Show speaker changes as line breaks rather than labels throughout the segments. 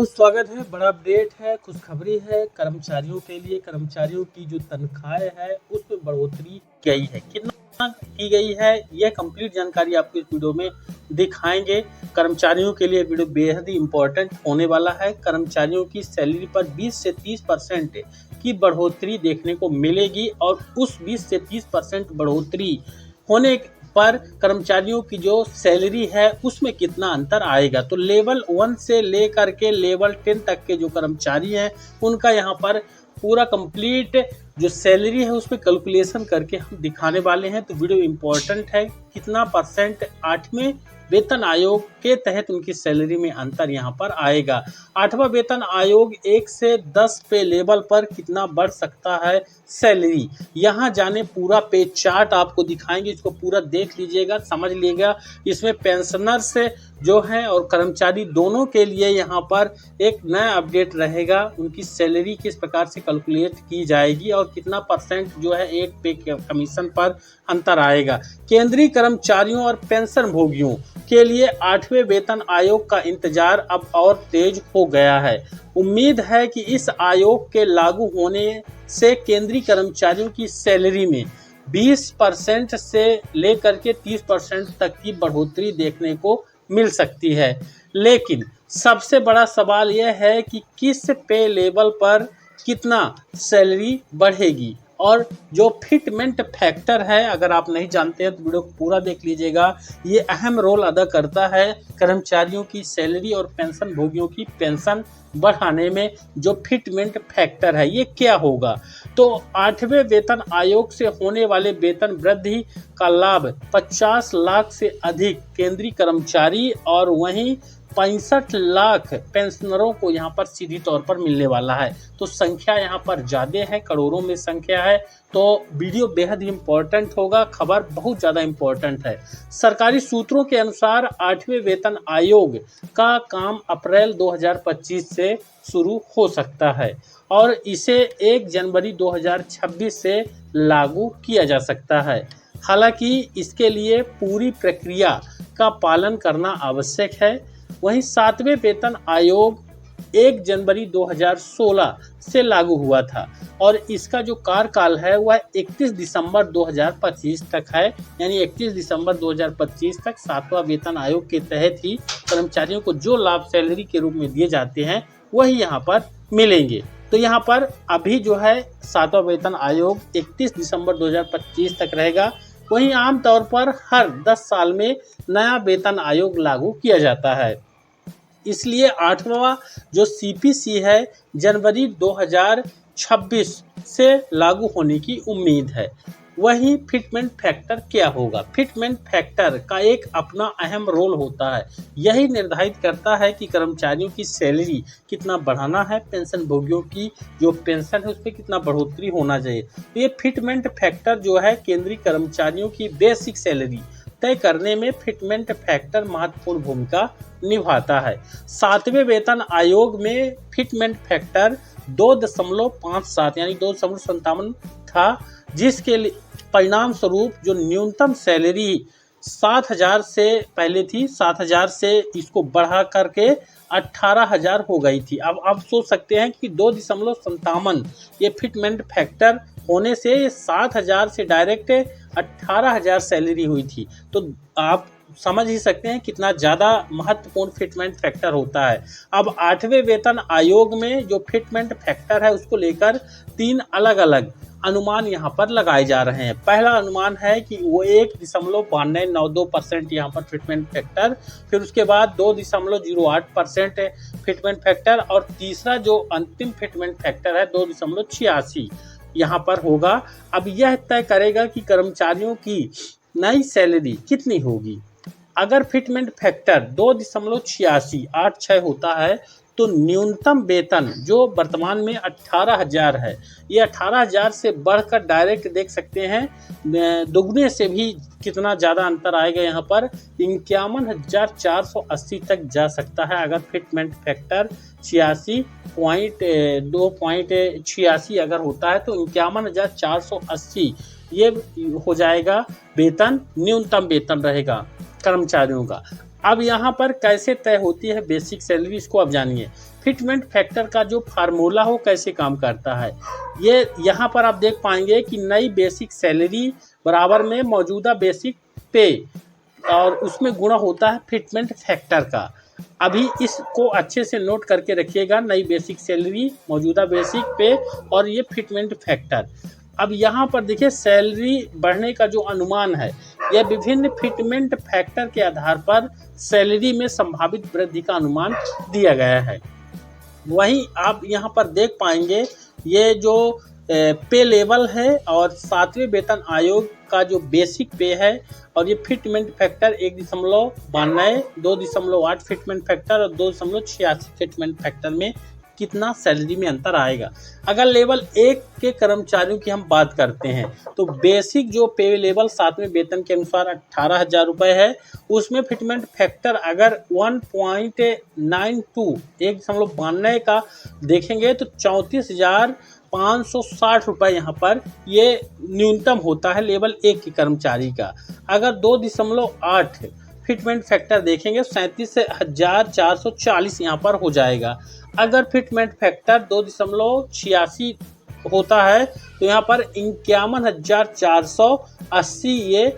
बहुत स्वागत है। बड़ा अपडेट है, खुशखबरी है कर्मचारियों के लिए। कर्मचारियों की जो तनख्वाहें है उसमें बढ़ोतरी गई है। कितना की गई है यह कंप्लीट जानकारी आपको इस वीडियो में दिखाएंगे। कर्मचारियों के लिए वीडियो बेहद ही इम्पोर्टेंट होने वाला है। कर्मचारियों की सैलरी पर 20 से 30% की बढ़ोतरी देखने को मिलेगी और उस 20 से 30% बढ़ोतरी होने पर कर्मचारियों की जो सैलरी है उसमें कितना अंतर आएगा। तो लेवल 1 से लेकर के लेवल 10 तक के जो कर्मचारी हैं उनका यहाँ पर पूरा कंप्लीट जो सैलरी है उस पर कैलकुलेशन करके हम दिखाने वाले हैं। तो वीडियो इम्पोर्टेंट है। कितना परसेंट 8वें वेतन आयोग के तहत उनकी सैलरी में अंतर यहाँ पर आएगा। 8वां वेतन आयोग 1 से 10 पे लेवल पर कितना बढ़ सकता है सैलरी, यहाँ जाने पूरा पे चार्ट आपको दिखाएंगे। इसको पूरा देख लीजिएगा, समझ लीजिएगा। इसमें पेंशनर्स जो हैं और कर्मचारी दोनों के लिए यहाँ पर एक नया अपडेट रहेगा। उनकी सैलरी किस प्रकार से कैलकुलेट की जाएगी और कितना परसेंट जो है एक पे कमीशन पर अंतर आएगा। केंद्रीय कर्मचारियों और पेंशन भोगियों के लिए 8वें वेतन आयोग का इंतजार अब और तेज हो गया है। उम्मीद है कि इस आयोग के लागू होने से केंद्रीय कर्मचारियों की सैलरी में 20% से लेकर के 30% तक की बढ़ोतरी देखने को मिल सकती है। लेकिन सबसे बड़ा सवाल यह है कि किस पे लेवल पर कितना सैलरी बढ़ेगी और जो फिटमेंट फैक्टर है, अगर आप नहीं जानते हैं तो वीडियो को पूरा देख लीजिएगा। ये अहम रोल अदा करता है कर्मचारियों की सैलरी और पेंशन भोगियों की पेंशन बढ़ाने में। जो फिटमेंट फैक्टर है ये क्या होगा। तो 8वें वेतन आयोग से होने वाले वेतन वृद्धि का लाभ 50 लाख से अधिक केंद्रीय कर्मचारी और वहीं 65 लाख पेंशनरों को यहाँ पर सीधी तौर पर मिलने वाला है। तो संख्या यहाँ पर ज़्यादा है, करोड़ों में संख्या है। तो वीडियो बेहद ही इम्पोर्टेंट होगा, खबर बहुत ज़्यादा इम्पोर्टेंट है। सरकारी सूत्रों के अनुसार 8वें वेतन आयोग का काम अप्रैल 2025 से शुरू हो सकता है और इसे 1 जनवरी 2026 से लागू किया जा सकता है। हालांकि इसके लिए पूरी प्रक्रिया का पालन करना आवश्यक है। वहीं 7वें वेतन आयोग 1 जनवरी 2016 से लागू हुआ था और इसका जो कार्यकाल है वह 31 दिसंबर 2025 तक है। यानी 31 दिसंबर 2025 तक 7वां वेतन आयोग के तहत ही कर्मचारियों को जो लाभ सैलरी के रूप में दिए जाते हैं वही यहाँ पर मिलेंगे। तो यहाँ पर अभी जो है 7वां वेतन आयोग 31 दिसंबर 2025 तक रहेगा। वहीं आमतौर पर हर 10 साल में नया वेतन आयोग लागू किया जाता है। इसलिए 8वां जो सीपीसी है जनवरी 2026 से लागू होने की उम्मीद है। वही फिटमेंट फैक्टर क्या होगा। फिटमेंट फैक्टर का एक अपना अहम रोल होता है। यही निर्धारित करता है कि कर्मचारियों की सैलरी कितना बढ़ाना है, पेंशन भोगियों की जो पेंशन है उस पर कितना बढ़ोतरी होना चाहिए। तो ये फिटमेंट फैक्टर जो है केंद्रीय कर्मचारियों की बेसिक सैलरी तय करने में फिटमेंट फैक्टर महत्वपूर्ण भूमिका निभाता है। 7वें वेतन आयोग में फिटमेंट फैक्टर 2.57 यानी 2.57 था, जिसके परिणाम स्वरूप जो न्यूनतम सैलरी 7,000 से पहले थी, 7,000 से इसको बढ़ा करके 18,000 हो गई थी। अब आप सोच सकते हैं कि 2.57 ये फिटमेंट फैक्टर होने से 7,000 से डायरेक्ट 18,000 सैलरी हुई थी। तो आप समझ ही सकते हैं कितना ज़्यादा महत्वपूर्ण फिटमेंट फैक्टर होता है। अब 8वें वेतन आयोग में जो फिटमेंट फैक्टर है उसको लेकर 3 अलग अलग अनुमान यहाँ पर लगाए जा रहे हैं। पहला अनुमान है कि वो 1.9292% यहाँ पर फिटमेंट फैक्टर, फिर उसके बाद 2.08% फिटमेंट फैक्टर और तीसरा जो अंतिम फिटमेंट फैक्टर है 2.86 यहाँ पर होगा। अब यह तय करेगा कि कर्मचारियों की नई सैलरी कितनी होगी। अगर फिटमेंट फैक्टर 2.8686 होता है तो न्यूनतम वेतन जो वर्तमान में 18,000 है, ये 18,000 से बढ़कर डायरेक्ट देख सकते हैं दुगने से भी कितना ज़्यादा अंतर आएगा। यहाँ पर 51,480 तक जा सकता है। अगर फिटमेंट फैक्टर 2.86 अगर होता है तो 51,480 ये हो जाएगा वेतन, न्यूनतम वेतन रहेगा कर्मचारियों का। अब यहाँ पर कैसे तय होती है बेसिक सैलरी, इसको अब जानिए। फिटमेंट फैक्टर का जो फार्मूला हो कैसे काम करता है, ये यहाँ पर आप देख पाएंगे कि नई बेसिक सैलरी बराबर में मौजूदा बेसिक पे और उसमें गुणा होता है फिटमेंट फैक्टर का। अभी इसको अच्छे से नोट करके रखिएगा, नई बेसिक सैलरी, मौजूदा बेसिक पे और ये फिटमेंट फैक्टर। अब यहाँ पर देखिए सैलरी बढ़ने का जो अनुमान है, यह विभिन्न फिटमेंट फैक्टर के आधार पर सैलरी में संभावित वृद्धि का अनुमान दिया गया है। वहीं आप यहाँ पर देख पाएंगे ये जो पे लेवल है और 7वें वेतन आयोग का जो बेसिक पे है और ये फिटमेंट फैक्टर 1.92, 2.8 फिटमेंट फैक्टर और 2.86 फिटमेंट फैक्टर में कितना सैलरी में अंतर आएगा। अगर लेवल 1 के कर्मचारियों की हम बात करते हैं तो बेसिक जो पे लेवल 7वें वेतन के अनुसार 18,000 रुपये है, उसमें फिटमेंट फैक्टर अगर 1.92 1.92 का देखेंगे तो 34,560 रुपये यहाँ पर ये न्यूनतम होता है लेवल 1 के कर्मचारी का। अगर 2.8 फिटमेंट फैक्टर देखेंगे 37,440 यहाँ पर हो जाएगा। अगर फिटमेंट फैक्टर 2.86 होता है तो यहाँ पर 51,480 ये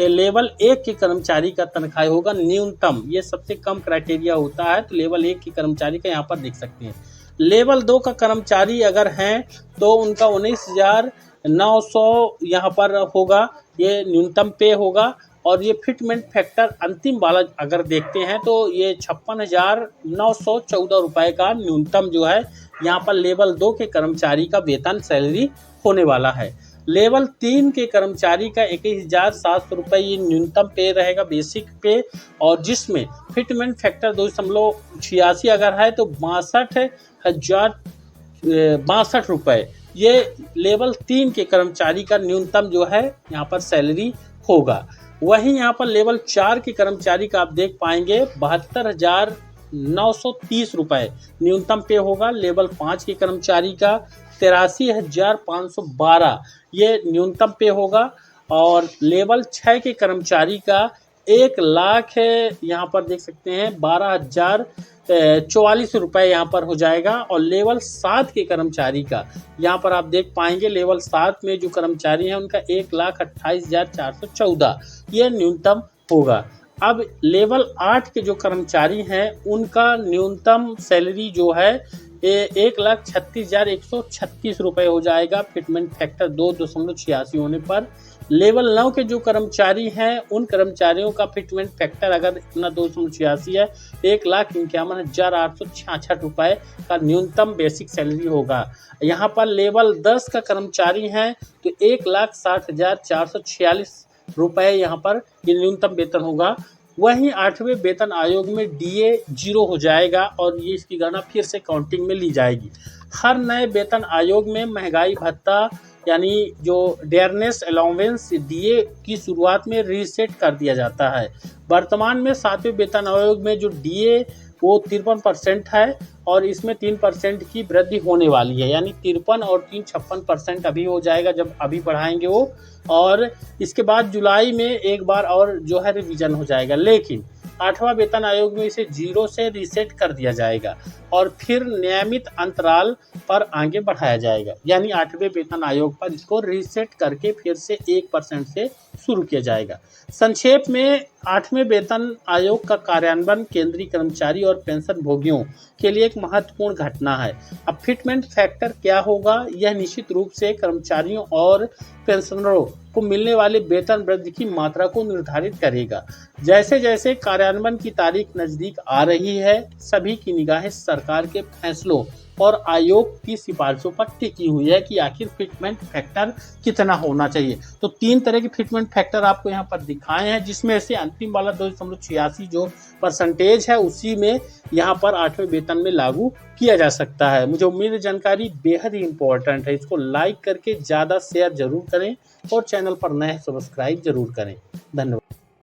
लेवल 1 के कर्मचारी का तनख्वाह होगा न्यूनतम। ये सबसे कम क्राइटेरिया होता है, तो लेवल 1 के कर्मचारी का यहाँ पर देख सकते हैं। लेवल 2 का कर्मचारी अगर हैं तो उनका 19,900 यहाँ पर होगा, ये न्यूनतम पे होगा। और ये फिटमेंट फैक्टर अंतिम वाला अगर देखते हैं तो ये 56,914 रुपये का न्यूनतम जो है यहाँ पर लेवल 2 के कर्मचारी का वेतन सैलरी होने वाला है। लेवल 3 के कर्मचारी का 21,700 रुपये ये न्यूनतम पे रहेगा बेसिक पे, और जिसमें फिटमेंट फैक्टर 2.86 अगर है तो 62,062 रुपये ये लेवल 3 के कर्मचारी का न्यूनतम जो है यहाँ पर सैलरी होगा। वहीं यहाँ पर लेवल 4 के कर्मचारी का आप देख पाएंगे 72,930 रुपये न्यूनतम पे होगा। लेवल 5 के कर्मचारी का 83,512 ये न्यूनतम पे होगा। और लेवल 6 के कर्मचारी का 1 लाख यहाँ पर देख सकते हैं 12,044 रुपये यहाँ पर हो जाएगा। और लेवल 7 के कर्मचारी का यहाँ पर आप देख पाएंगे लेवल 7 में जो कर्मचारी हैं उनका 1,28,414 ये न्यूनतम होगा। अब लेवल 8 के जो कर्मचारी हैं उनका न्यूनतम सैलरी जो है 1,36,136 रुपये हो जाएगा फिटमेंट फैक्टर 2.86 होने पर। लेवल 9 के जो कर्मचारी हैं उन कर्मचारियों का फिटमेंट फैक्टर अगर इतना 2.86 है 1,51,866 रुपये का न्यूनतम बेसिक सैलरी होगा। यहाँ पर लेवल 10 का कर्मचारी हैं तो 1,60,446 रुपये यहाँ पर ये न्यूनतम वेतन होगा। वहीं 8वें वेतन आयोग में DA 0 हो जाएगा और ये इसकी गणना फिर से काउंटिंग में ली जाएगी। हर नए वेतन आयोग में महंगाई भत्ता यानी जो डेयरनेस अलाउंस DA की शुरुआत में रीसेट कर दिया जाता है। वर्तमान में 7वें वेतन आयोग में जो DA वो 53% है और इसमें 3% की वृद्धि होने वाली है, यानी 53 और 3 56% अभी हो जाएगा जब अभी बढ़ाएंगे वो, और इसके बाद जुलाई में एक बार और जो है रिवीजन हो जाएगा। लेकिन 8वां वेतन आयोग में इसे 0 से रीसेट कर दिया जाएगा और फिर नियमित अंतराल पर आगे बढ़ाया जाएगा, यानी 8वें वेतन आयोग पर इसको रीसेट करके फिर से 1% से शुरू किया जाएगा। संक्षेप में 8वें वेतन आयोग का कार्यान्वयन केंद्रीय कर्मचारी और पेंशन भोगियों के लिए एक महत्वपूर्ण घटना है। अब फिटमेंट फैक्टर क्या होगा, यह निश्चित रूप से कर्मचारियों और पेंशनरों को मिलने वाले वेतन वृद्धि की मात्रा को निर्धारित करेगा। जैसे जैसे कार्यान्वयन की तारीख नजदीक आ रही है, सभी की निगाहें सरकार के फैसलों और आयोग की सिफारिशों पर टिकी हुई है कि आखिर फिटमेंट फैक्टर कितना होना चाहिए। तो 3 तरह के फिटमेंट फैक्टर आपको यहाँ पर दिखाए हैं, जिसमें से अंतिम वाला 2.86 जो परसेंटेज है उसी में यहाँ पर 8वें वेतन में लागू किया जा सकता है। मुझे उम्मीद है जानकारी बेहद ही इंपॉर्टेंट है। इसको लाइक करके ज़्यादा शेयर जरूर करें और चैनल पर नए सब्सक्राइब जरूर करें। धन्यवाद।